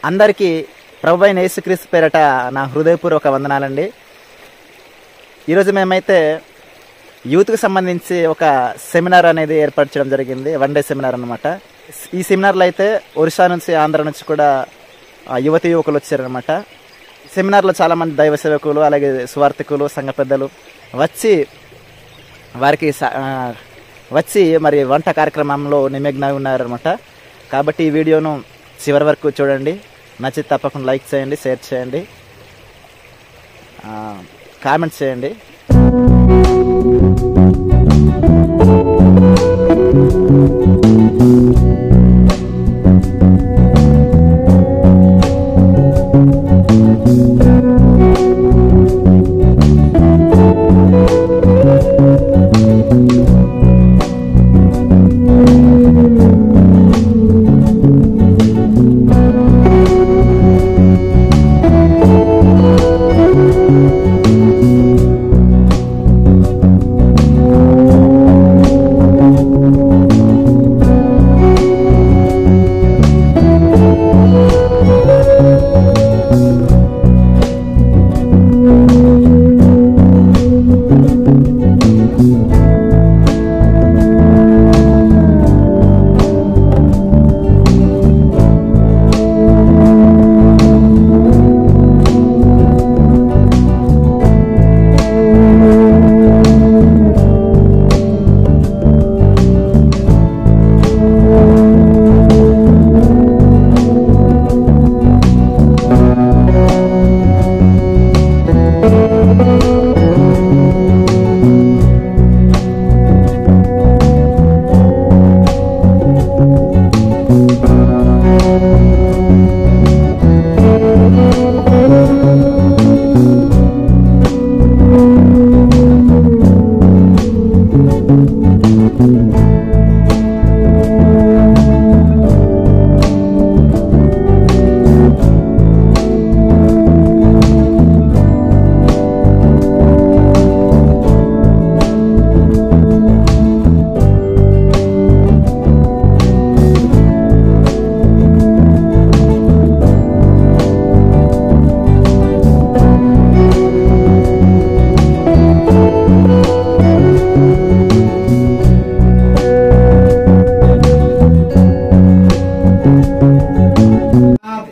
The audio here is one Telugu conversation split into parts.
అందరికీ ప్రభువైన యేసుక్రీస్తు పేరట నా హృదయపూర్వక వందనాలండి. ఈరోజు మేమైతే యూత్కి సంబంధించి ఒక సెమినార్ అనేది ఏర్పాటు చేయడం జరిగింది. 1 డే సెమినార్ అన్నమాట. ఈ సెమినార్లో అయితే ఒరిస్సా నుంచి, ఆంధ్ర నుంచి కూడా యువతి యువకులు వచ్చారనమాట. సెమినార్లో చాలామంది దైవ సేవకులు, అలాగే సువార్థికులు, సంఘ పెద్దలు వచ్చి మరి వంట కార్యక్రమంలో నిమగ్నమై ఉన్నారనమాట. కాబట్టి ఈ వీడియోను చివరి వరకు చూడండి. నచ్చితే తప్పకుండా లైక్ చేయండి, షేర్ చేయండి, కామెంట్స్ చేయండి.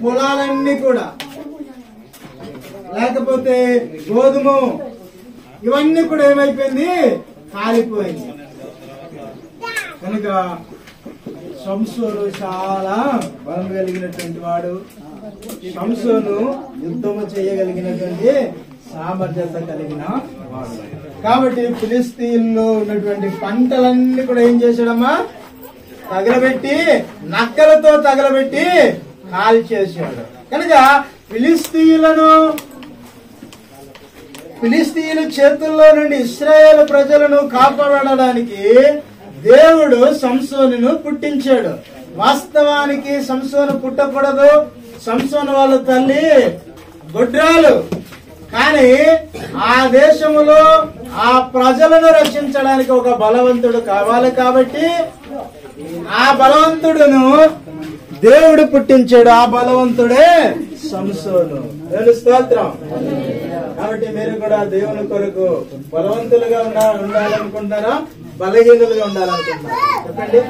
పొలాలన్నీ కూడా లేకపోతే గోధుమ ఇవన్నీ కూడా ఏమైపోయింది, కాలిపోయింది. కనుక సంసోను చాలా బలం కలిగినటువంటి వాడు. సంసోను యుద్ధము చేయగలిగినటువంటి సామర్థ్యత కలిగిన వాడు. కాబట్టి ఫిలిస్తీన్లో ఉన్నటువంటి పంటలన్నీ కూడా ఏం చేశాడమ్మా, తగలబెట్టి, నక్కలతో తగలబెట్టి కాల్ చేశాడు. కనుక ఫిలిస్తీయుల చేతుల్లో నుండి ఇశ్రాయేల్ ప్రజలను కాపాడడానికి దేవుడు సంసోనును పుట్టించాడు. వాస్తవానికి సంసోను పుట్టకూడదు. సంసోను వాళ్ళ తల్లి గొడ్రాలు. కానీ ఆ దేశములో ఆ ప్రజలను రక్షించడానికి ఒక బలవంతుడు కావాలి. కాబట్టి ఆ బలవంతుడును దేవుడు పుట్టించాడు. ఆ బలవంతుడే సంసోను. స్తోత్రం. కాబట్టి మీరు కూడా దేవుని కొరకు బలవంతులుగా ఉండాలనుకుంటారా, బలహీనులుగా ఉండాలనుకుంటారా? చెప్పండి.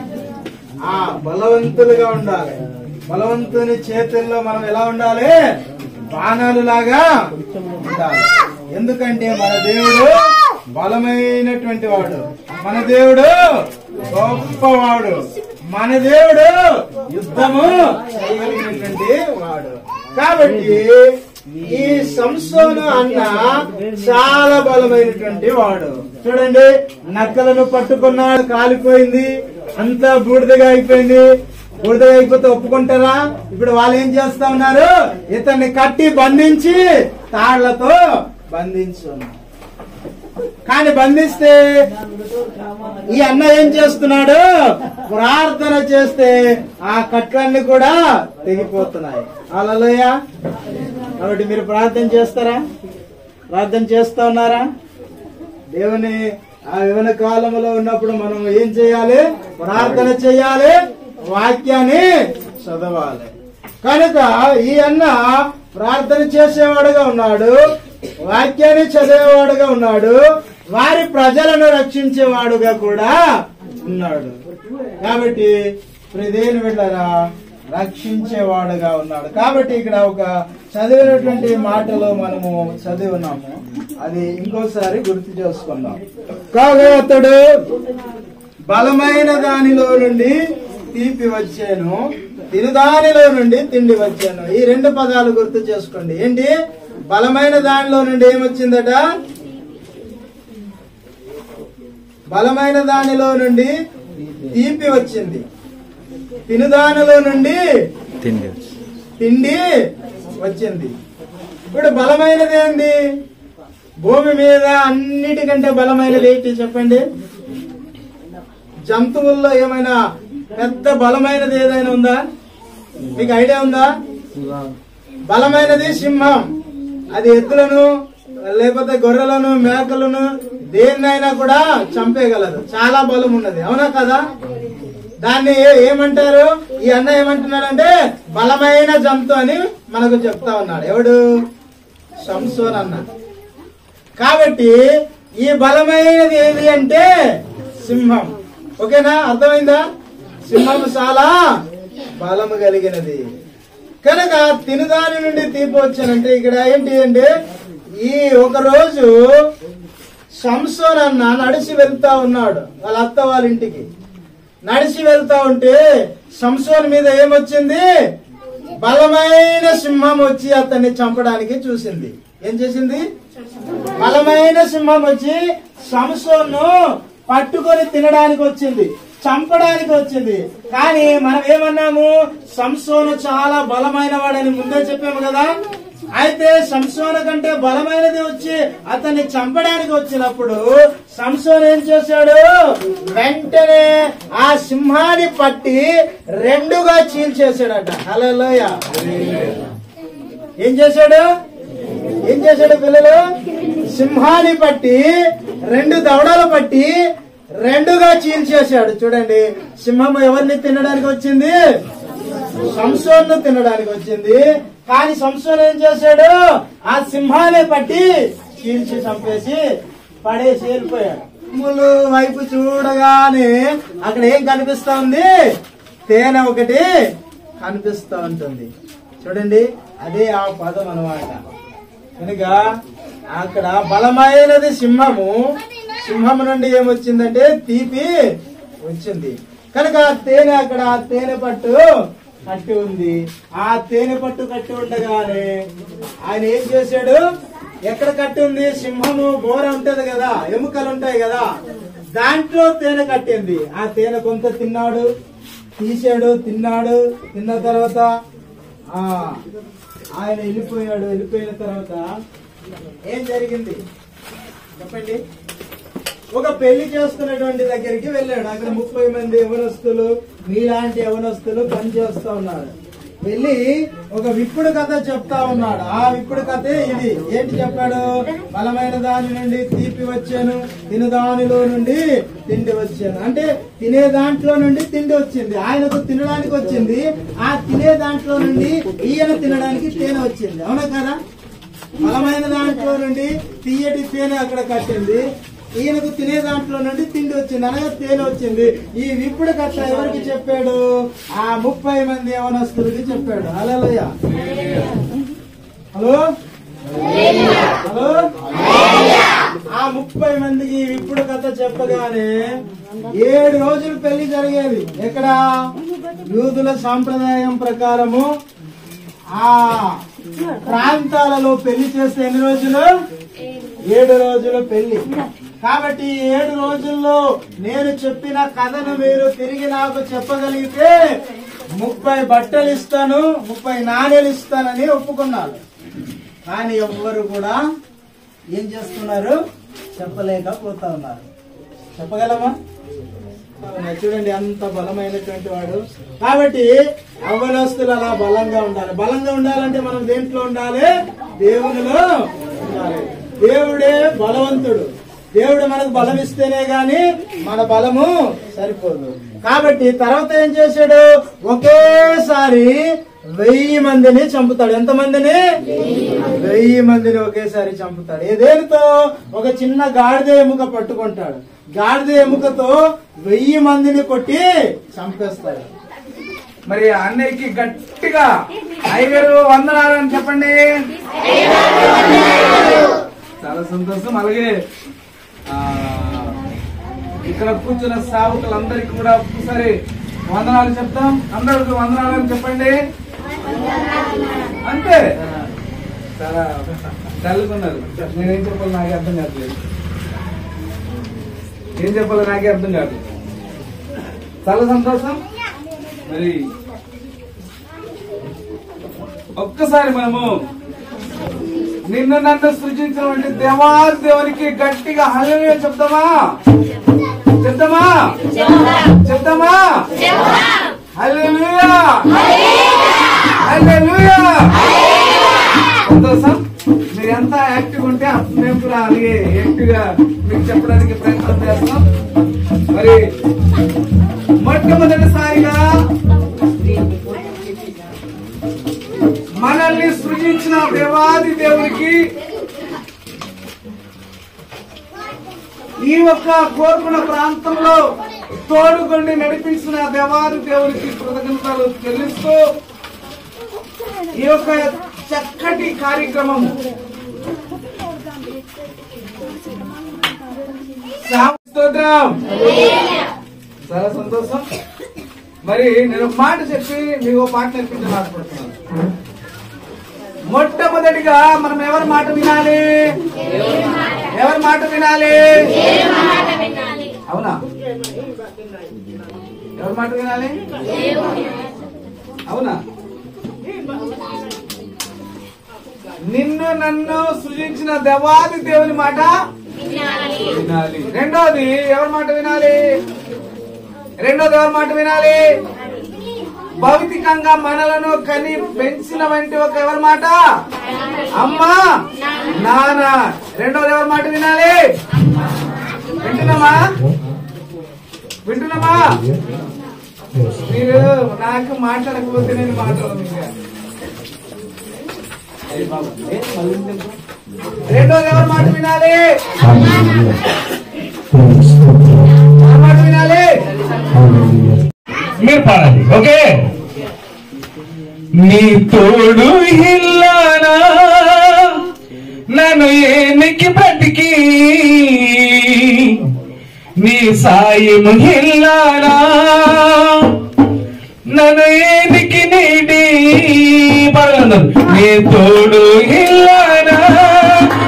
బలవంతులుగా ఉండాలి. బలవంతుని చేతుల్లో మనం ఎలా ఉండాలి, బాణాలు లాగా ఉండాలి. ఎందుకంటే మన దేవుడు బలమైనటువంటి వాడు, మన దేవుడు గొప్పవాడు, మన దేవుడు యుద్ధము చేయగలిగినటువంటి వాడు. కాబట్టి ఈ సంసోను అన్న చాలా బలమైనటువంటి వాడు. చూడండి, నక్కలను పట్టుకున్నాడు, కాలిపోయింది, అంతా బూడిదగా అయిపోయింది. బూడిదగా అయిపోతే ఒప్పుకుంటారా? ఇప్పుడు వాళ్ళు ఏం చేస్తా ఉన్నారు, ఇతన్ని కట్టి బంధించి తాళ్లతో బంధించున్నారు. కానీ బంధిస్తే ఈ అన్న ఏం చేస్తున్నాడు, ప్రార్థన చేస్తే ఆ కట్లన్నీ కూడా తెగిపోతున్నాయి. హల్లెలూయా. కాబట్టి మీరు ప్రార్థన చేస్తారా? ప్రార్థన చేస్తా ఉన్నారా? దేవుని ఆ యవ్వన కాలంలో ఉన్నప్పుడు మనం ఏం చేయాలి? ప్రార్థన చేయాలి, వాక్యాన్ని చదవాలి. కనుక ఈ అన్న ప్రార్థన చేసేవాడుగా ఉన్నాడు, వాక్యాన్ని చదివేవాడుగా ఉన్నాడు, వారి ప్రజలను రక్షించేవాడుగా కూడా ఉన్నాడు. కాబట్టి ప్రదేని వెళ్ళరా రక్షించేవాడుగా ఉన్నాడు. కాబట్టి ఇక్కడ ఒక చదివినటువంటి మాటలు మనము చదివి ఉన్నాము, అది ఇంకోసారి గుర్తు చేసుకుందాం. కాగా అతడు బలమైన దానిలో నుండి తీపి వచ్చాను, తినుదానిలో నుండి తిండి వచ్చాను. ఈ రెండు పదాలు గుర్తు చేసుకోండి. ఏంటి? బలమైన దానిలో నుండి ఏమొచ్చిందట? బలమైన దానిలో నుండి తీపి వచ్చింది, తినుదానిలో నుండి తిండి వచ్చింది. ఇప్పుడు బలమైనది ఏంది? భూమి మీద అన్నిటికంటే బలమైనది ఏంటి చెప్పండి? జంతువుల్లో ఏమైనా పెద్ద బలమైనది ఏదైనా ఉందా? మీకు ఐడియా ఉందా? బలమైనది సింహం. అది ఎద్దులను లేకపోతే గొర్రెలను మేకలను దేన్నైనా కూడా చంపేయగలదు, చాలా బలం ఉన్నది. అవునా కదా? దాన్ని ఏమంటారు? ఈ అన్న ఏమంటున్నాడంటే బలమైన జంతు అని మనకు చెప్తా ఉన్నాడు. ఎవడు? సంసోన్ అన్న. కాబట్టి ఈ బలమైనది ఏది అంటే సింహం. ఓకేనా? అర్థమైందా? సింహం చాలా బలము కలిగినది. కనుక తినుదాని నుండి తీపి వచ్చానంటే ఇక్కడ ఏంటి అంటే, ఈ ఒక రోజు సంసోన్ అన్న నడిచి వెళ్తా ఉన్నాడు వాళ్ళ అత్త వాళ్ళ ఇంటికి. నడిచి వెళ్తా ఉంటే సంసోన్ మీద ఏమొచ్చింది? బలమైన సింహం వచ్చి అతన్ని చంపడానికి చూసింది. ఏం చేసింది? బలమైన సింహం వచ్చి సంసోన్ను పట్టుకొని తినడానికి వచ్చింది, చంపడానికి వచ్చింది. కానీ మనం ఏమన్నాము? సంసోను చాలా బలమైన వాడని ముందే చెప్పాము కదా. అయితే సంసోను కంటే బలమైనది వచ్చి అతన్ని చంపడానికి వచ్చినప్పుడు సంసోను ఏం చేశాడు? వెంటనే ఆ సింహాన్ని పట్టి రెండుగా చీల్చేశాడట. హల్లెలూయా. ఏం చేశాడు? పిల్లలు? సింహాన్ని పట్టి రెండు దవడలు పట్టి రెండుగా చీల్చేశాడు. చూడండి, సింహం ఎవరిని తినడానికి వచ్చింది? సంసోన్ను తినడానికి వచ్చింది. కానీ సంసోన్ ఏం చేశాడు? ఆ సింహాన్ని పట్టి చీల్చి చంపేసి పడేసి వెళ్ళిపోయాడు. ముళ్ళు వైపు చూడగానే అక్కడ ఏం కనిపిస్తా ఉంది? తేనె ఒకటి కనిపిస్తా ఉంటుంది. చూడండి, అదే ఆ పదం అన్నమాట. కనుక అక్కడ బలమైనది సింహము, సింహం నుండి ఏమొచ్చిందంటే తీపి వచ్చింది. కనుక తేనె అక్కడ తేనె పట్టు కట్టి ఉంది. ఆ తేనె పట్టు కట్టి ఉండగానే ఆయన ఏం చేశాడు? ఎక్కడ కట్టి ఉంది? సింహము బోర ఉంటది కదా, ఎముకలు ఉంటాయి కదా, దాంట్లో తేనె కట్టింది. ఆ తేనె కొంత తిన్నాడు, తీసాడు, తిన్నాడు. తిన్న తర్వాత ఆయన వెళ్ళిపోయాడు. వెళ్ళిపోయిన తర్వాత ఏం జరిగింది చెప్పండి? ఒక పెళ్లి చేసుకున్నటువంటి దగ్గరికి వెళ్ళాడు. అక్కడ 30 మంది యవనస్తులు, మీలాంటి యవనస్తులు పని చేస్తా ఉన్నారు. వెళ్ళి ఒక విప్పుడు కథ చెప్తా ఉన్నాడు. ఆ విప్పుడు కథ ఇది. ఏంటి చెప్పాడు? బలమైన దాని నుండి తీపి వచ్చాను, తిను దానిలో నుండి తిండి వచ్చాను. అంటే తినే దాంట్లో నుండి తిండి వచ్చింది, ఆయనకు తినడానికి వచ్చింది. ఆ తినే దాంట్లో నుండి ఈయన తినడానికి తేనె వచ్చింది. అవునా కదా? బలమైన దాంట్లో నుండి తీయటి తేనె అక్కడ కట్టింది, ఈయనకు తినే దాంట్లో నుండి తిండి వచ్చింది, అనగా తేనె వచ్చింది. ఈ విప్పుడు కథ ఎవరికి చెప్పాడు? ఆ 30 మంది యవనస్తులకి చెప్పాడు. హల్లెలూయా. Hello hello. ఆ 30 మందికి విప్పుడు కథ చెప్పగానే 7 రోజులు పెళ్లి జరిగేది. ఎక్కడ? యూదుల సాంప్రదాయం ప్రకారము ఆ ప్రాంతాలలో పెళ్లి చేస్తే ఎన్ని రోజులు? 7 రోజులు పెళ్లి. కాబట్టి 7 రోజుల్లో నేను చెప్పిన కథను మీరు తిరిగి నాకు చెప్పగలిగితే 30 బట్టలు ఇస్తాను, 30 నాణేలు ఇస్తానని ఒప్పుకున్నారు. కానీ ఎవ్వరు కూడా ఏం చేస్తున్నారు? చెప్పలేకపోతా ఉన్నారు. చెప్పగలమా? చూడండి, అంత బలమైనటువంటి వాడు. కాబట్టి యవ్వనస్తులు అలా బలంగా ఉండాలి. బలంగా ఉండాలంటే మనం దేంట్లో ఉండాలి? దేవునిలో ఉండాలి. దేవుడే బలవంతుడు. దేవుడు మనకు బలం ఇస్తేనే గాని మన బలము సరిపోదు. కాబట్టి తర్వాత ఏం చేశాడు? ఒకేసారి 1000 మందిని చంపుతాడు. ఎంతమందిని? 1000 మందిని ఒకేసారి చంపుతాడు. ఏదేనితో? ఒక చిన్న గాడిద ఎముక పట్టుకుంటాడు. గాడిద ఎముకతో 1000 మందిని కొట్టి చంపేస్తాడు. మరి అన్నయ్యకి గట్టిగా అయ్యగారు వందనాలని చెప్పండి. చాలా సంతోషం. అలాగే ఇక్కడ కూర్చున్న సేవకులందరికీ కూడా ఒక్కసారి వందనాలు చెప్తాం. అందరికి వందనాలని చెప్పండి. అంతే. చాలా చల్లుకున్నారు. నేనేం చెప్పాలి నాకే అర్థం కావట్లేదు. ఏం చెప్పాలి నాకే అర్థం కావట్లేదు. చాలా సంతోషం. మరి ఒక్కసారి మనము నిన్ను నన్ను సృజించినటువంటి దేవాది దేవునికి గట్టిగా హల్లెలూయా చెప్తామా? చెప్తామా? చెప్తామా? హల్లెలూయా, హల్లెలూయా. సంతోషం. మీరు ఎంత యాక్టివ్ ఉంటే మేము కూడా అలాగే యాక్టివ్ గా మీకు చెప్పడానికి ప్రయత్నం చేస్తాం. మరి మొట్టమొదటిసారిగా మనల్ని సృజించిన దేవాది దేవునికి ఈ ఒక్క కోరుకున్న ప్రాంతంలో తోడుగొండి నడిపించిన దేవాది దేవునికి కృతజ్ఞతలు చెల్లిస్తూ ఈ యొక్క చక్కటి కార్యక్రమం స్తోత్రం. చాలా సంతోషం. మరి నేను ఒక మాట చెప్పి మీకు పాట నేర్పించాలని ఆశపడుతున్నాను. మొట్టమొదటిగా మనం ఎవరి మాట వినాలి? ఎవరి మాట వినాలి? అవునా? ఎవరి మాట వినాలి? అవునా? నిన్ను నన్ను సృజించిన దేవాది దేవుని మాట వినాలి. రెండోది ఎవరి మాట వినాలి? రెండోది ఎవరి మాట వినాలి? భౌతికంగా మనలను కని పెంచిన వంటి ఒక ఎవరి మాట? అమ్మా, నాన్న. రెండోది ఎవరి మాట వినాలి? వింటున్నామా? వింటున్నామా? మీరు నాకు మాట్లాడకపోతే నేను మాట్లాడను. రెండోది ఎవరి మాట వినాలి? ఎవరి మాట వినాలి? మీరు పాడాలి. ఓకే. నీ తోడు ఇల్లానా నన్ను ఏనికి బ్రతికి నీ సాయము ఇల్లానా నన్ను ఏనికి నీడి పాడగలరు. నీ తోడు ఇల్లానా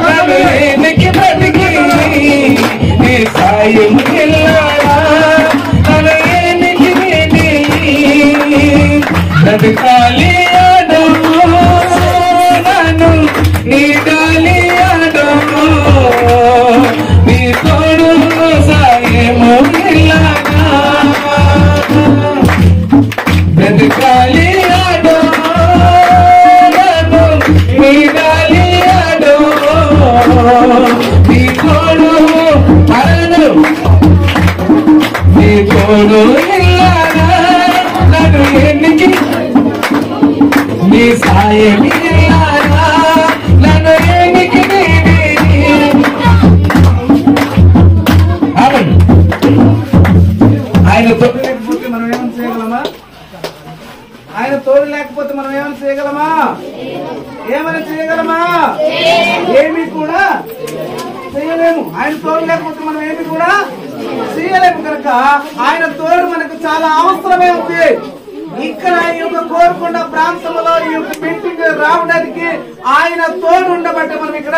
నన్ను ఏనికి బ్రతికి నీ సాయము ఇల్లానా నన్ను ఏనికి నీడి బ్రతకాలి ఆడు నన్ను నీడాలి ఆడు నీ తోడు సాయము ఇల్లానా బ్రతకాలి ఆడు నన్ను నీడాలి ఆడు నీ తోడు అరణు నీ తోడు ఇల్లానా నన్ను ఎన్నికి నీ సాయం ఇల్లానా నన్ను ఎన్నికి ఆయన తోడు లేకపోతే మనం ఏమైనా చేయగలమా? ఆయన తోడు లేకపోతే మనం ఏమైనా చేయగలమా? ఏమైనా చేయగలమా? ఏమి కూడా చేయలేము. ఆయన తోడు లేకపోతే మనం ఏమి కూడా చేయలేము. కనుక ఆయన తోడు మనకు చాలా అవసరమే ఉంది. ఇక్కడ ఈ యొక్క కోరుకొండ ప్రాంతంలో ఈ యొక్క మీటింగ్ రావడానికి ఆయన తోడు ఉండబట్టి మనం ఇక్కడ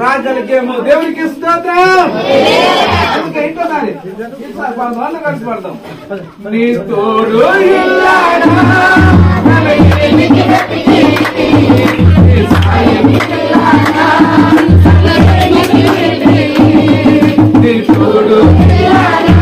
రాగలిగాము. దేవునికి స్తోత్రం. అందుకే ఇంకోసారి అందరూ కలిసి పడతాం. నీ తోడు ఇల్లానా నన్ను ఏనికి బ్రతికి నీ సాయం ఇల్లానా నన్ను ఏనికి బ్రతికి నీ తోడు ఇల్లానా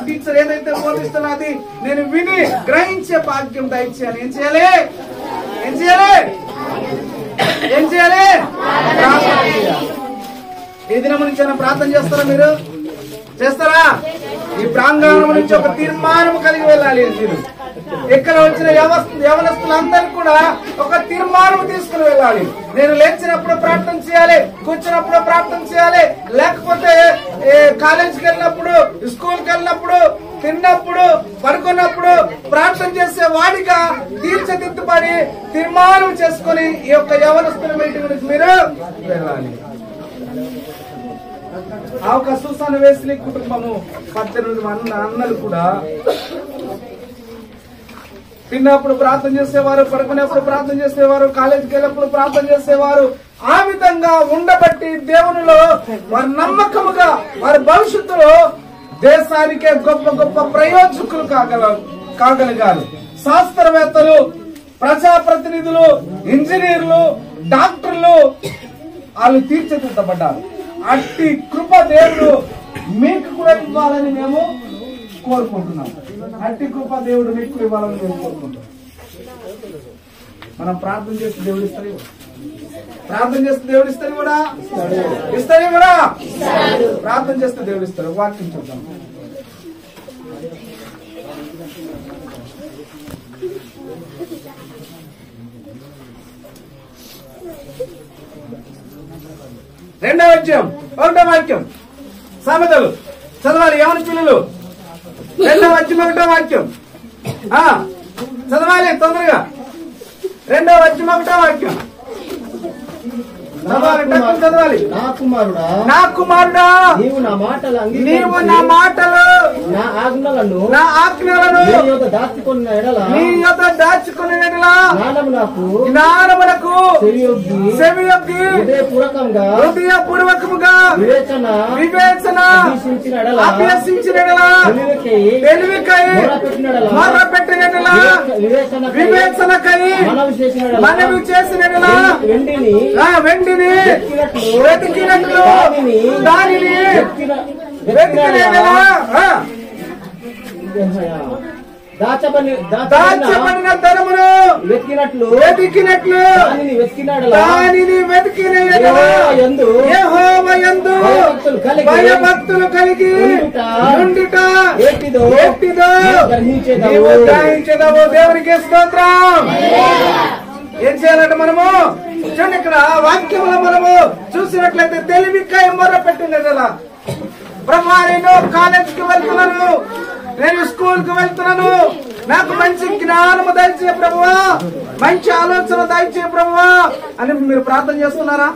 టీచర్ ఏదైతే బోధిస్తున్నది నేను విని గ్రహించే భాగ్యం దయచేయాలి. ఏం చేయాలి? ఏం చేయాలి? ఏం చేయాలి? ఈ దినం నుంచి ప్రార్థన చేస్తారా? మీరు చేస్తారా? ఈ ప్రాంగణం నుంచి ఒక తీర్మానం కలిగి వెళ్ళాలి. మీరు ఇక్కడ వచ్చిన యవనస్తులందరూ కూడా ఒక తీర్మానం తీసుకుని వెళ్ళాలి. నేను లేచినప్పుడు ప్రార్థన చేయాలి, కూర్చున్నప్పుడు ప్రార్థన చేయాలి, లేకపోతే కాలేజీకి వెళ్ళినప్పుడు, స్కూల్కి వెళ్ళినప్పుడు, తిన్నప్పుడు, పడుకున్నప్పుడు ప్రార్థన చేసే వాడిగా తీర్చిదిద్దుబడి తీర్మానం చేసుకుని ఈ యొక్క యవనస్తుల మీటింగ్ నుంచి మీరు వెళ్ళాలి. ఆ ఒక సుసాన వేసి కుటుంబము 18 మంది అన్నలు కూడా తిన్నప్పుడు ప్రార్థన చేసేవారు, పడుకునేప్పుడు ప్రార్థన చేసేవారు, కాలేజీకి వెళ్ళినప్పుడు ప్రార్థన చేసేవారు. ఆ విధంగా ఉండబట్టి దేవునిలో వారి నమ్మకముగా వారి భవిష్యత్తులో దేశానికే గొప్ప గొప్ప ప్రయోజకులు కాగలిగారు. శాస్త్రవేత్తలు, ప్రజాప్రతినిధులు, ఇంజనీర్లు, డాక్టర్లు వాళ్ళు తీర్చిదిద్దబడ్డారు. అట్టి కృప దేవుడు మీకు కూడా ఇవ్వాలని మేము కోరుకుంటున్నాం. అట్టి కృప దేవుడు మీకు ఇవ్వాలని మేము కోరుకుంటున్నాం. మనం ప్రార్థన చేస్తే దేవుడు ఇస్తారు, ప్రార్థన చేస్తే దేవుడు ఇస్తారు కూడా, ఇస్తారు కూడా, ప్రార్థన చేస్తే దేవుడు ఇస్తారు. వాక్యం చూద్దాం. రెండవ అధ్యాయం 1వ వాక్యం. సామెతలు చదవాలి యవన పిల్లలు. 2వ అధ్యాయం 1వ వాక్యం చదవాలి తొందరగా. 2వ అధ్యాయం 1వ వాక్యం. చదవాలి. నా కుమారుడా, నా కుమారుడా, నీవు నా మాటలు నా ఆజ్ఞలను నీ యొద్ద దాచుకున్న ఎడల జ్ఞానమునకు చెవియొగ్గి హృదయపూర్వకముగా వివేచన అభ్యసించిన ఎడల తెలివికై మొర్రపెట్టిన ఎడల వివేచనకై మనవి చేసిన ఎడల వెండిని వెతికినట్లు దానిని వెతికిన ఎడల దాచబడిన ధనమును వెతికినట్లు దానిని వెతికిన యెహోవా యందు భయభక్తులు కలిగి ఉండుట ఎట్టిదో నీవు గ్రహించెదవు. దేవునికి స్తోత్రం. ఏం చేయాలంటే మనము చూడండి, ఇక్కడ వాక్యములో మనము చూసినట్లయితే తెలివికై మొర్ర పెట్టినట్లా, ప్రభా నేను కాలేజీకి వెళ్తున్నాను, నేను స్కూల్ కి వెళ్తున్నాను, నాకు మంచి జ్ఞానము దయచే ప్రభువా, మంచి ఆలోచన దయచే ప్రభువా అని మీరు ప్రార్థన చేస్తున్నారా?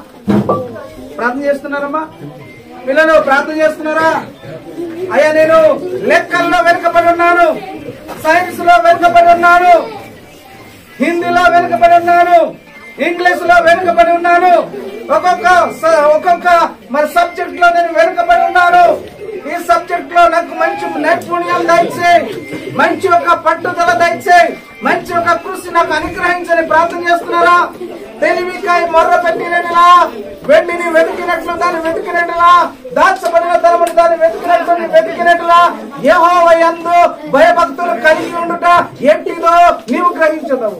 ప్రార్థన చేస్తున్నారమ్మా? పిల్లలు ప్రార్థన చేస్తున్నారా? అయ్యా నేను లెక్కల్లో వెనుకబడి ఉన్నాను, సైన్స్ లో వెనుకబడి ఉన్నాను, హిందీలో వెనుకబడి ఉన్నాను, ఇంగ్లీష్ లో వెనుకబడి ఉన్నాను, ఒక్కొక్క మరి సబ్జెక్ట్ లో నేను వెనుకబడి ఉన్నాను. ఈ సబ్జెక్ట్ లో నాకు మంచి నైపుణ్యం దయచేయి, మంచి ఒక పట్టుదల దయచేయి, మంచి ఒక కృషి నాకు అనుగ్రహించని ప్రార్థన చేస్తున్నారా? తెలివికై మొర్ర పెట్టినట్లా, వెండిని వెతికినట్లు దాన్ని వెతికినట్లా, దాచబడిన ధనమును దాన్ని వెతికినట్లా యెహోవా యందు భయభక్తులు కలిగి ఉండుట ఎట్టిదో నీవు గ్రహించదవు.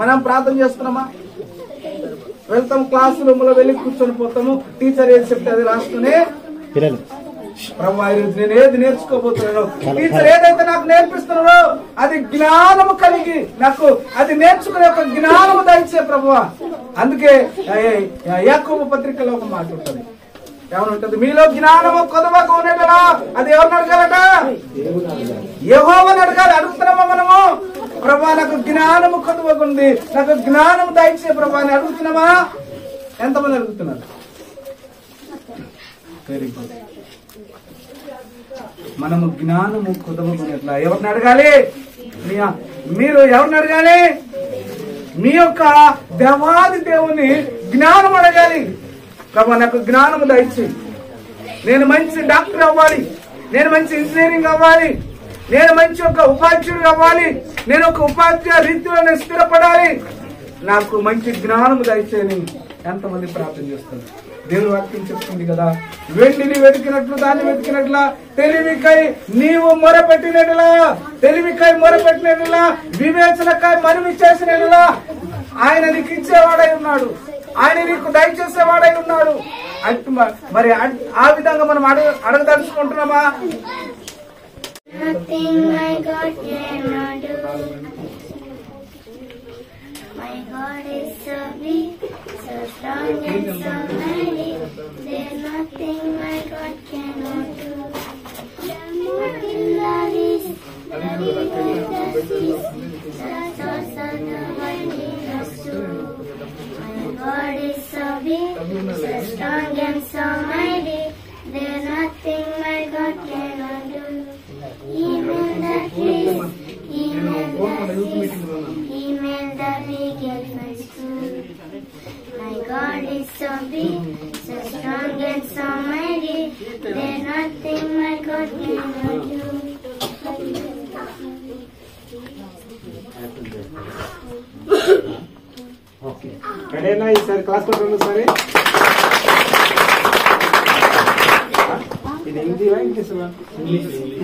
మనం ప్రార్థన చేస్తున్నామా? వెళ్తాం, క్లాస్ రూమ్ లో వెళ్ళి కూర్చొని పోతాము, టీచర్ ఏది చెప్తే అది రాసుకుని ప్రభు నేను ఏది నేర్చుకోబోతున్నాను, టీచర్ ఏదైతే నాకు నేర్పిస్తున్నారో అది జ్ఞానము కలిగి నాకు అది నేర్చుకునే ఒక జ్ఞానము దయచే ప్రభువా. అందుకే యాకోబు పత్రికలో ఒక మాట ఉంటుంది, ఏమనుంటది? మీలో జ్ఞానము కొదవగా ఉండేలా అది ఎవరిని అడగాలట? యెహోవాని అడగాలి. అడుగుతున్నామా మనము? ప్రభా నాకు జ్ఞానము కొదవగా ఉంది, నాకు జ్ఞానము దయచే ప్రభా అని అడుగుతున్నామా? ఎంతమంది అడుగుతున్నారు? Very good. మనము జ్ఞానము కొదవకునేట్లా ఎవరిని అడగాలి? మీరు ఎవరిని అడగాలి? మీ యొక్క దేవాది దేవుని జ్ఞానం అడగాలి. ప్రభా నాకు జ్ఞానము దయచేయి, నేను మంచి డాక్టర్ అవ్వాలి, నేను మంచి ఇంజనీరింగ్ అవ్వాలి, నేను మంచి ఒక ఉపాధ్యాయుడు అవ్వాలి, నేను ఒక ఉపాధ్యాయ రీతిలో నేను స్థిరపడాలి, నాకు మంచి జ్ఞానము దయచేయని ఎంతమంది ప్రార్థన చేస్తారు? దేవుని వాక్యం చెప్తుంది కదా, వెండిని వెతికినట్లు దాన్ని వెతికినట్లా తెలివికై నీవు మొరపెట్టినట్లా, తెలివికై మొరపెట్టినట్లా, వివేచనకై మనవి చేసినట్లా ఆయన నీకు ఇచ్చేవాడై ఉన్నాడు, ఆయన నీకు దయచేసేవాడై ఉన్నాడు. మరి ఆ విధంగా మనం అడగదలుచుకుంటున్నామా? Nothing my God cannot do. My God is so big, so strong and so mighty. There's nothing my God cannot do. The morning love is the river that sees the source of the winding soul. My God is so big, so strong and so mighty. There's nothing my God cannot do. He made the trees, He made the seas, He made the big elephants too. My God is so big, so strong and so mighty. There's nothing my God cannot do. రెడీనా? ఈసారి క్లాస్ కొట్టండి. సరే, ఇది హిందీవా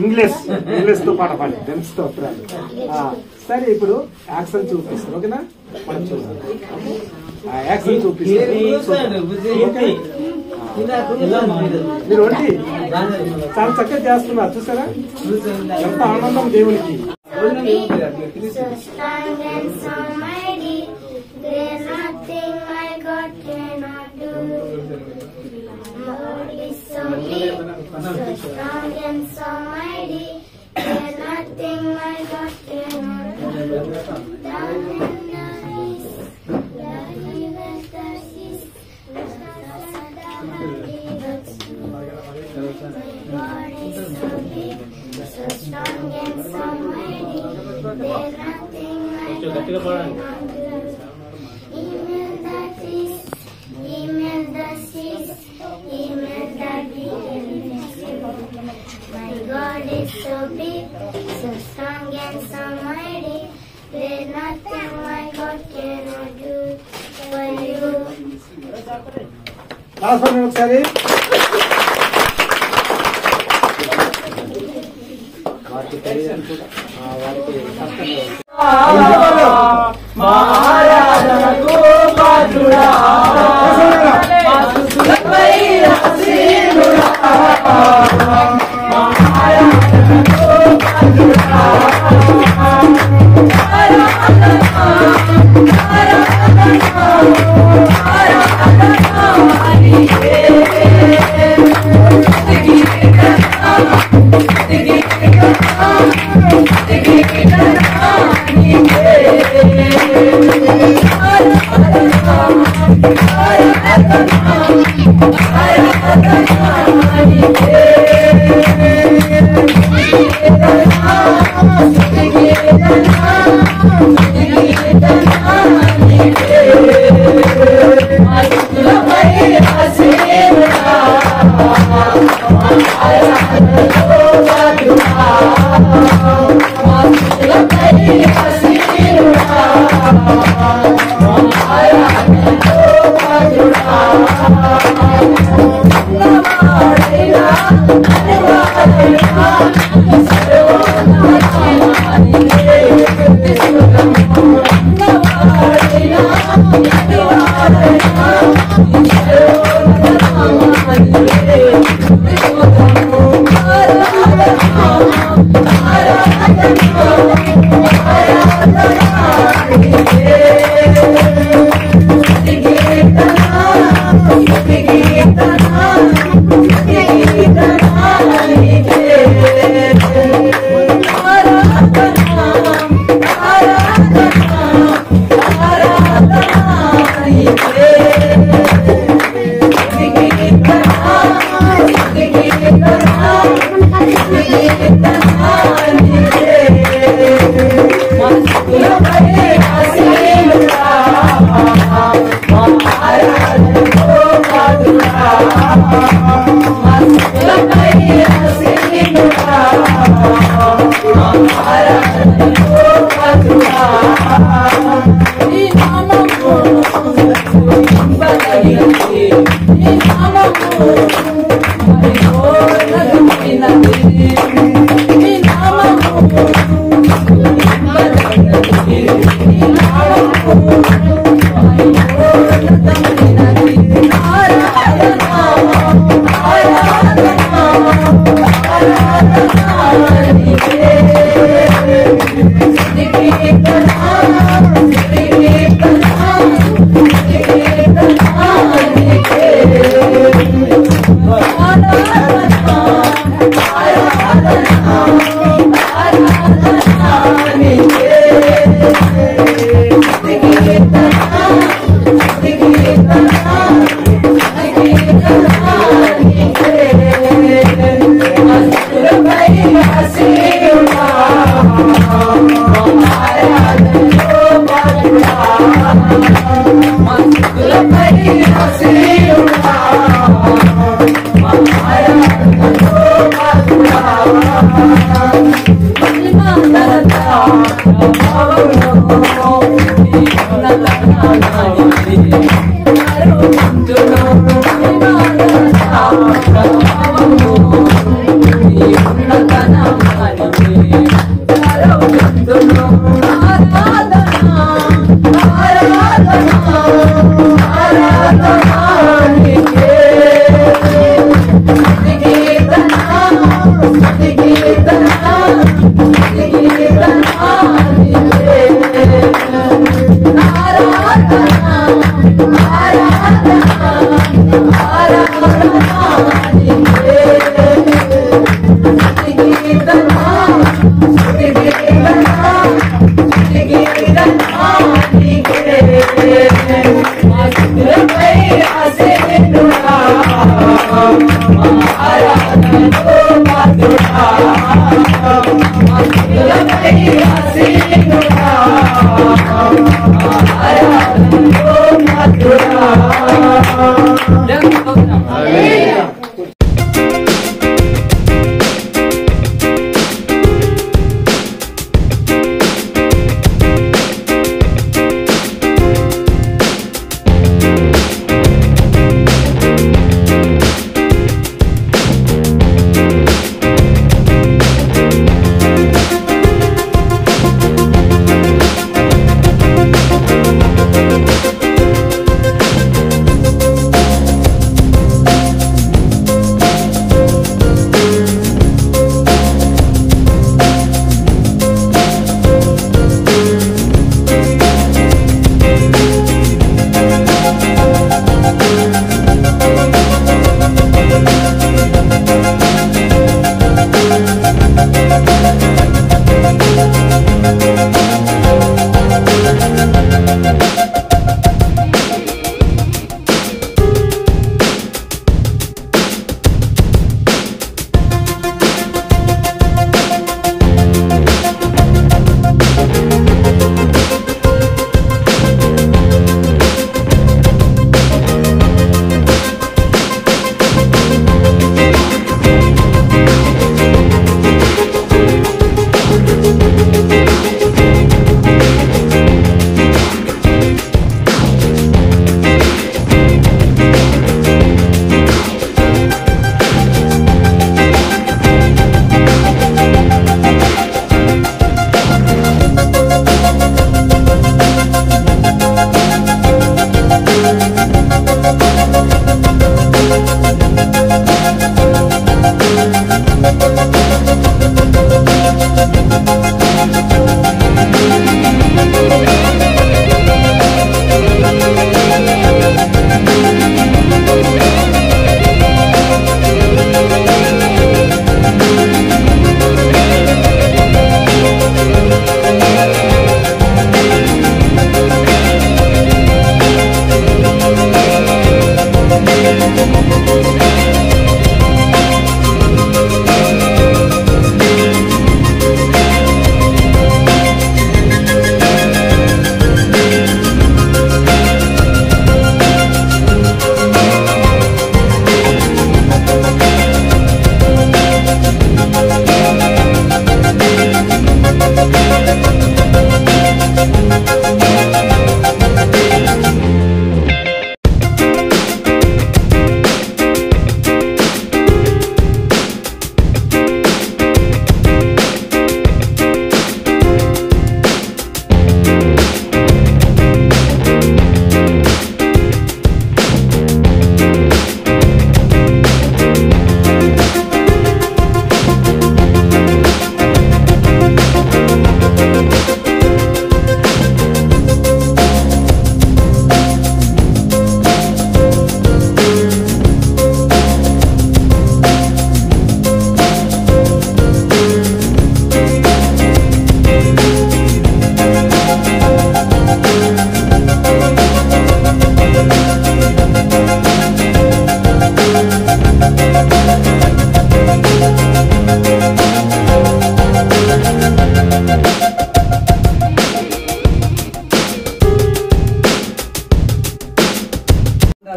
ఇంగ్లీష్ తో పాట పాడి తో సరే. ఇప్పుడు యాక్షన్ చూపిస్తారు, ఓకేనా? మనం చూద్దాం. యాక్షన్ చూపిస్తారు. మీరు వండి చాలా చక్కగా చేస్తున్నారు, చూసారా? ఎంత ఆనందం దేవునికి. So strong and so mighty, there's nothing my God cannot do. My God is so big, so strong and so mighty, there's nothing my God cannot do. Down in the east, the rivers, the seas, the My God is so big, so strong and so mighty. There's nothing my God cannot do for you. ఒకసారి Thank you.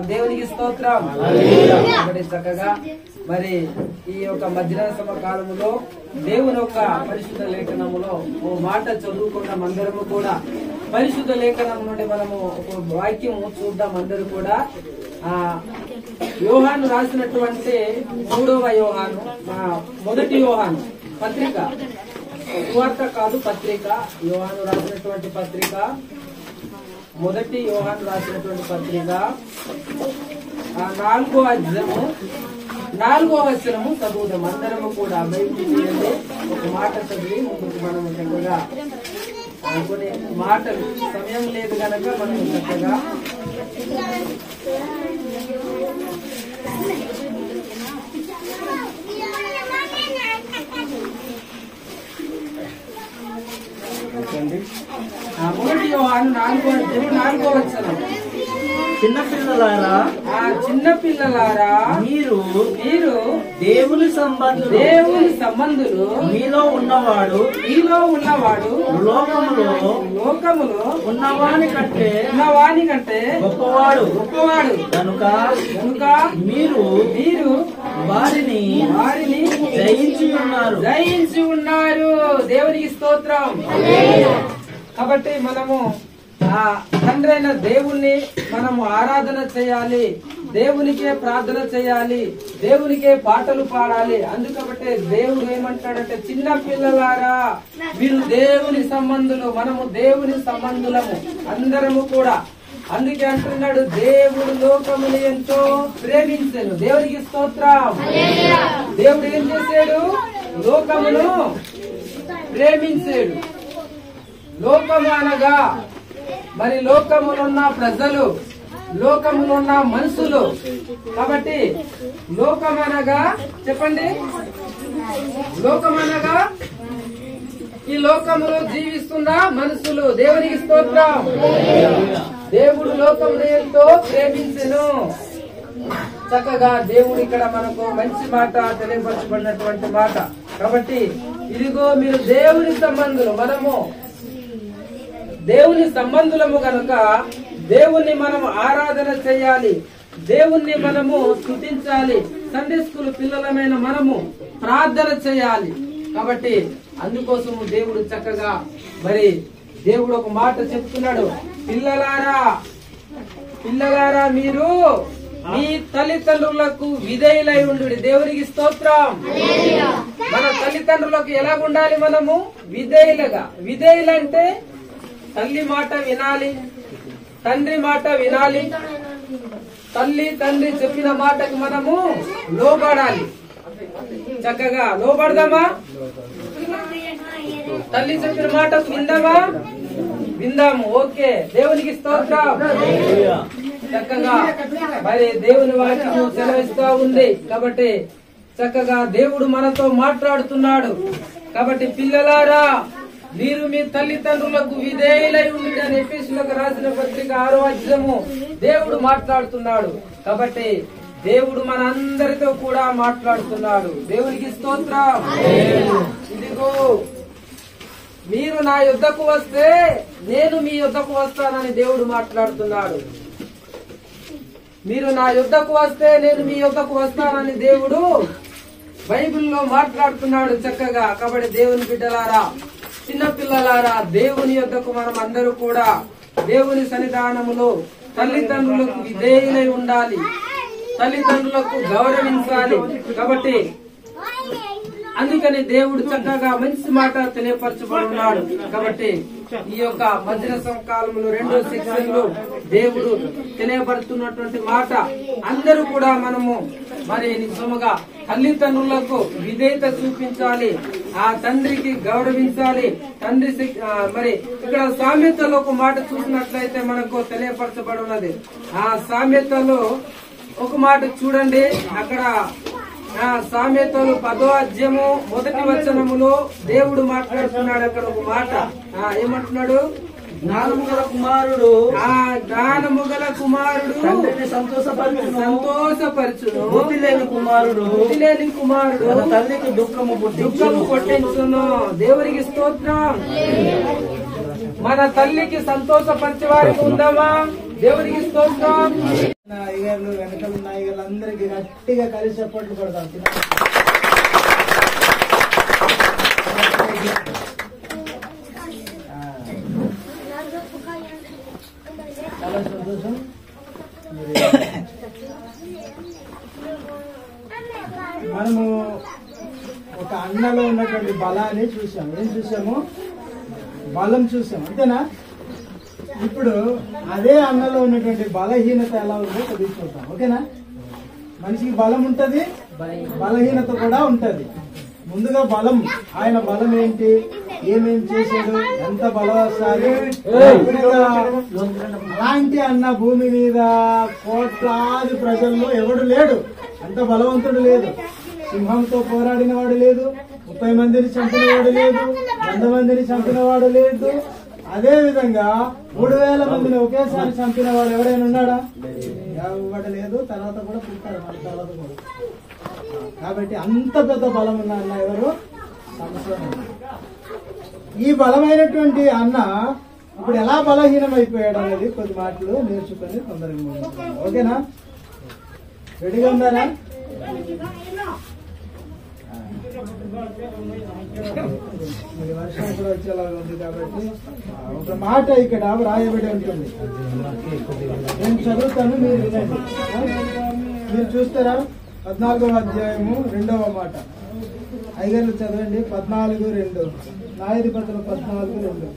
దేవునికి స్తోత్రం. చక్కగా మరి ఈ యొక్క మధ్యాహ్న కాలములో దేవుని యొక్క పరిశుద్ధ లేఖనములో ఓ మాట చదువుకున్నాం అందరము కూడా. పరిశుద్ధ లేఖనం నుండి మనము ఒక వాక్యము చూద్దాం అందరూ కూడా. యోహాను రాసినటువంటి 3వ యోహాను, మొదటి యోహాను పత్రిక, సువార్త కాదు పత్రిక, యోహాను రాసినటువంటి పత్రిక, మొదటి యోహాను రాసినటువంటి పత్రిక 4వ అధ్యాయము 4వ వచనము చదువుదాం అందరము కూడా. బైబిల్ తీయండి, ఒక మాట చదివి ముందుకు మనము చక్కగా కొన్ని మాటలు, సమయం లేదు కనుక మనం చక్కగా మొదటి యోహాను 4వ అధ్యాయం 4వ వచనం. చిన్నపిల్లలారా చిన్న పిల్లలారా మీరు మీరు దేవుని సంబంధులు దేవుని సంబంధులు మీలో ఉన్నవాడు మీలో ఉన్నవాడు లోకములో ఉన్నవాని కంటే గొప్పవాడు కనుక మీరు వారిని జయించి ఉన్నారు. దేవునికి స్తోత్రం. కాబట్టి మనము ఆ తండ్రి అయిన దేవుణ్ణి మనము ఆరాధన చేయాలి, దేవునికే ప్రార్థన చేయాలి, దేవునికే పాటలు పాడాలి. అందుకబట్టే దేవుడు ఏమంటాడంటే, చిన్న పిల్లలారా మీరు దేవుని సంబంధులు, మనము దేవుని సంబంధులము అందరము కూడా. అందుకే అంటున్నాడు, దేవుడు లోకముని ఎంతో ప్రేమించాను. దేవునికి స్తోత్రం. దేవుడు ఏం చేశాడు? లోకమును ప్రేమించాడు. లోకము అనగా మరి లోకములున్న ప్రజలు, లోకములున్న మనుషులు. కాబట్టి లోకమనగా చెప్పండి, లోకమనగా ఈ లోకములో జీవిస్తున్న మనుషులు. దేవునికి స్తోత్రం. దేవుడు లోకమును ఎంతో ప్రేమించెను. చక్కగా దేవుడు ఇక్కడ మనకు మంచి మాట తెలియపరచబడినటువంటి మాట. కాబట్టి ఇదిగో మీరు దేవుని సంబంధులు, మనము దేవుని సంబంధులము కనుక దేవుణ్ణి మనము ఆరాధన చేయాలి, దేవుణ్ణి మనము స్తుతించాలి. సండే స్కూల్ పిల్లలమైన మనము ప్రార్థన చేయాలి. కాబట్టి అందుకోసము దేవుడు చక్కగా మరి దేవుడు ఒక మాట చెప్తున్నాడు, పిల్లలారా మీరు మీ తల్లిదండ్రులకు విధేయులై ఉండు. దేవునికి స్తోత్రం. మన తల్లిదండ్రులకు ఎలాగుండాలి? మనము విధేయులుగా. విధేయులంటే తల్లి మాట వినాలి, తండ్రి మాట వినాలి. తల్లి తండ్రి చెప్పిన మాటకు మనము లోబడాలి. చక్కగా లోబడదామా? తల్లి చెప్పిన మాటకు విందాము. ఓకే, దేవునికి స్తోత్రం. చక్కగా మరి దేవుని వాక్యము సెలవిస్తా ఉంది. కాబట్టి చక్కగా దేవుడు మనతో మాట్లాడుతున్నాడు. కాబట్టి పిల్లలారా మీరు మీ తల్లిదండ్రులకు విధేయులై ఉండి అని ఎఫెసీయులకు రాసిన పత్రిక 6వ అధ్యాయము దేవుడు మాట్లాడుతున్నాడు. కాబట్టి దేవుడు మన అందరితో కూడా మాట్లాడుతున్నాడు. దేవునికి స్తోత్రం. ఇదిగో మీరు నా యుద్ధకు వస్తే నేను మీ యుద్ధకు వస్తానని దేవుడు మాట్లాడుతున్నాడు. మీరు నా యుద్ధకు వస్తే నేను మీ యుద్ధకు వస్తానని దేవుడు బైబిల్లో మాట్లాడుతున్నాడు చక్కగా. కాబట్టి దేవుని బిడ్డలారా, చిన్నపిల్లలారా, దేవుని యొద్దకు మనం అందరూ కూడా దేవుని సన్నిధానములో తల్లిదండ్రులకు విధేయులై ఉండాలి, తల్లిదండ్రులకు గౌరవించాలి. కాబట్టి అందుకని దేవుడు చక్కగా మంచి మాట తెలియపరచబడున్నాడు. కాబట్టి ఈ యొక్క మధ్యాహ్న కాలంలో 2వ సెక్షన్లో దేవుడు తెలియపడుతున్నటువంటి మాట అందరూ కూడా మనము మరి నిజముగా తల్లిదండ్రులకు విధేయత చూపించాలి, ఆ తండ్రికి గౌరవించాలి. తండ్రి మరి ఇక్కడ సామెతలో ఒక మాట చూసినట్లయితే మనకు తెలియపరచబడి ఉన్నది. ఆ సామెతలో ఒక మాట చూడండి. అక్కడ సామెతలు 10వ అధ్యాయము 1వ వచనములో దేవుడు మాట్లాడుతున్నాడు. అక్కడ ఒక మాట ఏమంటున్నాడు? జ్ఞానము గల కుమారుడు తండ్రిని సంతోషపరచును, బుద్ధి లేని కుమారుడు తన తల్లికి దుఃఖము పుట్టించును. దేవునికి స్తోత్రం. మన తల్లికి సంతోషపరిచే వారికి ఉందామా? దేవునికి స్తోత్రం. అయ్యగారులు వెనకలున్న అయ్యగారులందరికీ గట్టిగా కలిసి చప్పట్లు కొడతాం. చాలా సంతోషం. మనము ఒక అన్నలో ఉన్నటువంటి బలాన్ని చూసాము. ఏం చూసాము? బలం చూసాము, అంతేనా? ఇప్పుడు అదే అన్నలో ఉన్నటువంటి బలహీనత ఎలా ఉందో కొద్దిగా చూద్దాం. ఓకేనా? మనిషికి బలం ఉంటది, బలహీనత కూడా ఉంటది. ముందుగా బలం, ఆయన బలం ఏంటి, ఏమేం చేశాడు, ఎంత బలవశాలి. అలాంటి అన్న భూమి మీద కోట్లాది ప్రజల్లో ఎవడు లేడు, అంత బలవంతుడు లేదు. సింహంతో పోరాడిన వాడు లేదు, 30 మందిని చంపినవాడు లేదు, 100 మందిని చంపినవాడు లేదు. అదే విధంగా 3000 మందిని ఒకేసారి చంపిన వాడు ఎవరైనా ఉన్నాడా? ఇవ్వడలేదు, తర్వాత కూడా పుట్టారు మన తర్వాత కూడా. కాబట్టి అంత పెద్ద బలం ఉన్న అన్న ఎవరు? సంసోను. ఈ బలమైనటువంటి అన్న ఇప్పుడు ఎలా బలహీనం అయిపోయాడు అనేది కొద్ది మాటలు నేర్చుకొని తొందరగా ముందుకు. ఓకేనా? రెడీగా ఉన్నారా? మరి వర్షం కూడా వచ్చేలాగా ఉంది కాబట్టి ఒక మాట ఇక్కడ రాయబడి ఉంటుంది, నేను చదువుతాను, మీరు వినండి. మీరు చూస్తారా? 14వ అధ్యాయము 2వ మాట. ఐగర్లు చదవండి. 14:2. న్యాయాధిపతులు 14:2.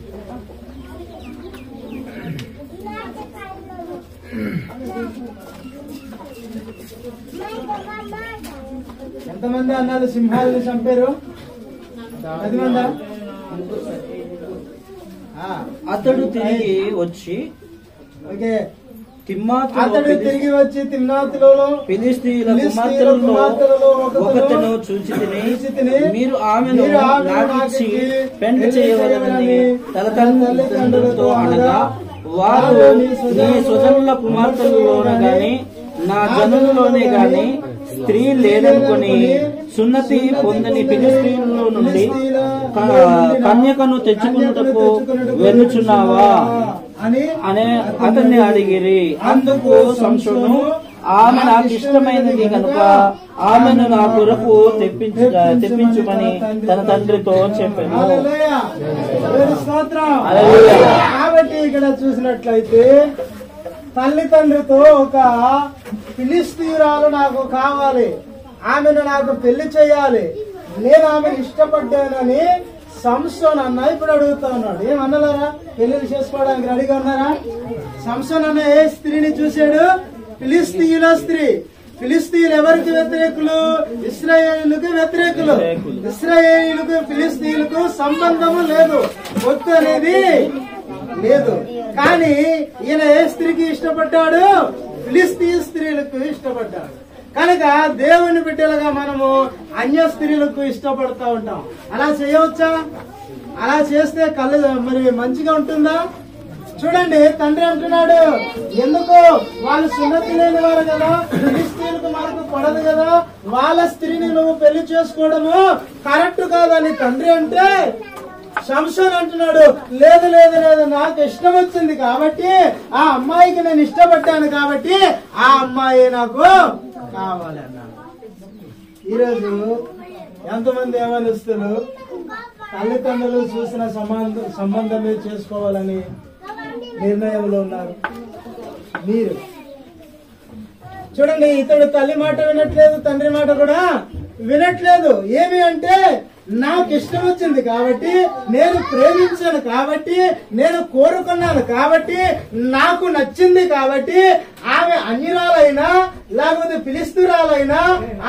ఎంతమంది అన్నారు సింహాలను చంపారు? 10 మందా? అతడు తిరిగి వచ్చి ఓకే. తిమ్నాతులో అతడు తిరిగి వచ్చి తిమ్నాతులో ఫిలిష్తీయుల కుమార్తెలలో ఒకతను చూచి తిని, మీరు ఆమెను నాకిచ్చి పెండ్లి చేయవలెనని తల్లిదండ్రులతో అనగా, వారు నీ స్వజనుల కుమార్తెలలోన గాని నా జనులలోనే గాని స్త్రీ లేదనుకొని సున్నతి పొందని ఫిలిష్తీయుల నుండి కన్యకను తెచ్చుకున్నటకు వెళ్ళుచున్నావా అని అతన్ని అడిగిరి. అందుకు సంసోను, ఆమె నాకు ఇష్టమైనది కనుక ఆమెను నా కొరకు తెప్పించుమని తన తండ్రితో చెప్పాను. కాబట్టి ఇక్కడ చూసినట్లయితే తల్లిదండ్రితో ఒక ఫిలిష్తీయురాలు నాకు కావాలి, ఆమెను నాకు పెళ్లి చేయాలి, నేను ఆమెను ఇష్టపడ్డానని సంసోన్ అన్న ఇప్పుడు అడుగుతా ఉన్నాడు. ఏమన్నారా? పెళ్లి చేసుకోవడానికి రెడీగా ఉన్నారా? సంసోన్ అన్న ఏ స్త్రీని చూశాడు? ఫిలిష్తీయుల స్త్రీ. ఫిలిష్తీయులు ఎవరికి వ్యతిరేకులు? ఇశ్రాయేలుకు వ్యతిరేకులు. ఇశ్రాయేలుకు ఫిలిష్తీయులకు సంబంధము లేదు, పొత్తు అనేది లేదు. కానీ ఈయన ఏ స్త్రీకి ఇష్టపడ్డాడు? ఫిలిష్తీయ స్త్రీలకు ఇష్టపడ్డాడు. కనుక దేవుని బిడ్డలుగా మనము అన్య స్త్రీలకు ఇష్టపడతా ఉంటాం. అలా చేయవచ్చా? అలా చేస్తే కళ్ళు మరి మంచిగా ఉంటుందా? చూడండి, తండ్రి అంటున్నాడు, ఎందుకు వాళ్ళు సున్నతి లేని వారు కదా, ఫిలిష్తీయులకు మనకు పడదు కదా, వాళ్ళ స్త్రీని నువ్వు పెళ్లి చేసుకోవడము కరెక్ట్ కాదని తండ్రి అంటే, సంసోన్ అంటున్నాడు, లేదు లేదు లేదు, నాకు ఇష్టం వచ్చింది కాబట్టి, ఆ అమ్మాయికి నేను ఇష్టపడ్డాను కాబట్టి ఆ అమ్మాయి నాకు కావాలి అన్నాడు. ఈరోజు ఎంతమంది యవనస్తులు తల్లిదండ్రులు చూసిన సంబంధమే చేసుకోవాలని నిర్ణయంలో ఉన్నారు. మీరు చూడండి, ఇతడు తల్లి మాట వినట్లేదు, తండ్రి మాట కూడా వినట్లేదు. ఏమి అంటే, నాకు ఇష్టం వచ్చింది కాబట్టి, నేను ప్రేమించాను కాబట్టి, నేను కోరుకున్నాను కాబట్టి, నాకు నచ్చింది కాబట్టి, ఆమె అన్యురాలైనా లేకపోతే ఫిలిష్తీయురాలైనా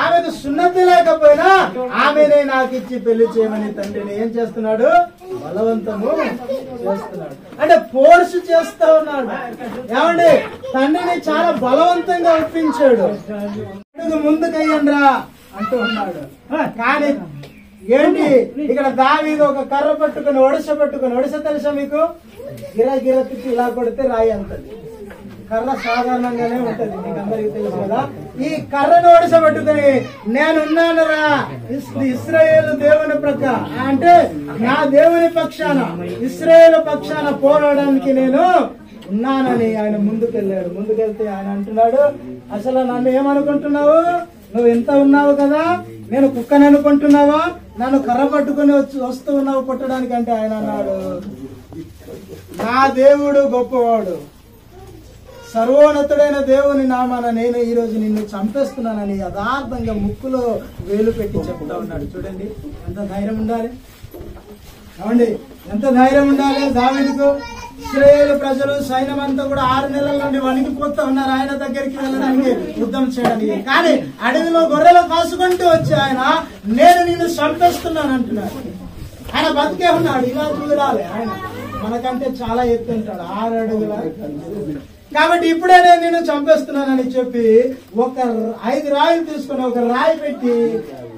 ఆమెకు సున్నతి లేకపోయినా ఆమెనే నాకు ఇచ్చి పెళ్లి చేయమని తండ్రిని ఏం చేస్తున్నాడు? బలవంతము చేస్తున్నాడు. అంటే ఫోర్స్ చేస్తా ఉన్నాడు. ఏమండి, తండ్రిని చాలా బలవంతంగా ఒప్పించాడు. ముందుకయ్యండ్రా అంటూ ఉన్నాడు. కానీ ఏంటి, ఇక్కడ దావీదు ఒక కర్ర పట్టుకుని ఒడిస తెలుసా మీకు? గిర తిప్పి ఇలా కొడితే రాయి అంతది. కర్ర సాధారణంగానే ఉంటది, మీకు అందరికి తెలుసు కదా. ఈ కర్రను ఒడిస పట్టుకుని, నేనున్నానురా ఇశ్రాయేలు దేవుని ప్రక్క అంటే నా దేవుని పక్షాన, ఇశ్రాయేలు పక్షాన పోరాడడానికి నేను ఉన్నానని ఆయన ముందుకెళ్ళాడు. ముందుకెళ్తే ఆయన అంటున్నాడు, అసలు నన్ను ఏమనుకుంటున్నావు? నువ్వు ఎంత ఉన్నావు కదా, నేను కుక్కని అనుకుంటున్నావా? నన్ను కర్ర పట్టుకుని వస్తూ ఉన్నావు కొట్టడానికి అంటే ఆయన అన్నాడు, నా దేవుడు గొప్పవాడు, సర్వోన్నతుడైన దేవుని నామాన నేను ఈ రోజు నిన్ను చంపేస్తున్నానని యథార్థంగా ముక్కులో వేలు పెట్టి చెప్తా ఉన్నాడు. చూడండి ఎంత ధైర్యం ఉండాలి. ఏమండి, ఎంత ధైర్యం ఉండాలి దావీదుకు. ఇశ్రాయేలు ప్రజలు సైన్యం అంతా కూడా 6 నెలల నుండి వణికిపోతూ ఉన్నారు ఆయన దగ్గరికి వెళ్ళడానికి, యుద్ధం చేయడానికి. కానీ అడవిలో గొర్రెలు కాసుకుంటూ వచ్చి ఆయన, నేను నిన్ను చంపేస్తున్నాను అంటున్నాడు. ఆయన బతికే ఉన్నాడు. ఇలా చూడాలి, ఆయన మనకంటే చాలా ఎత్తు ఉంటాడు, 6 అడుగుల. కాబట్టి ఇప్పుడే నేను చంపేస్తున్నానని చెప్పి ఒక 5 రాయిలు తీసుకుని ఒక రాయి పెట్టి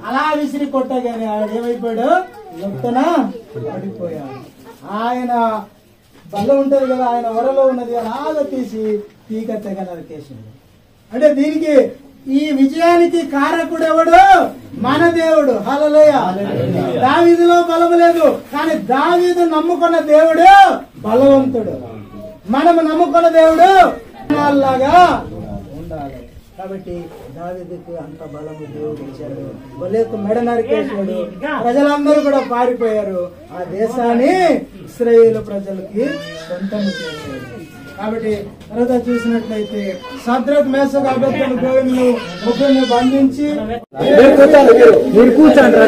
అలా విసిరి కొట్టగానే ఆయన ఏమైపోయాడు? మొత్తన పడిపోయాడు. ఆయన బల్ల ఉంటది కదా, ఆయన వరలో ఉన్నది అలాగ తీసి పీక తెగ నరికేసింది. అంటే దీనికి ఈ విజయానికి కారకుడు ఎవడు? మన దేవుడు. హల్లెలూయా. దావీదులో బలము లేదు, కానీ దావీదు నమ్ముకున్న దేవుడు బలవంతుడు. మనము నమ్ముకున్న దేవుడు లాగా ఉండాలి. కాబట్టి దావీదుకు అంత బలము దేవుడు ఇచ్చాడు. గొల్లియతు మెడ నరికేశాడు, ప్రజలందరూ కూడా పారిపోయారు. ఆ దేశాన్ని ఇశ్రాయేలు ప్రజలకి సొంతం చేశాడు. కాబట్టి తర్వాత చూసినట్లయితే షద్రకు మేషకు అబేద్నెగోను ముగ్గురిని బంధించి మీరు కూర్చోండి.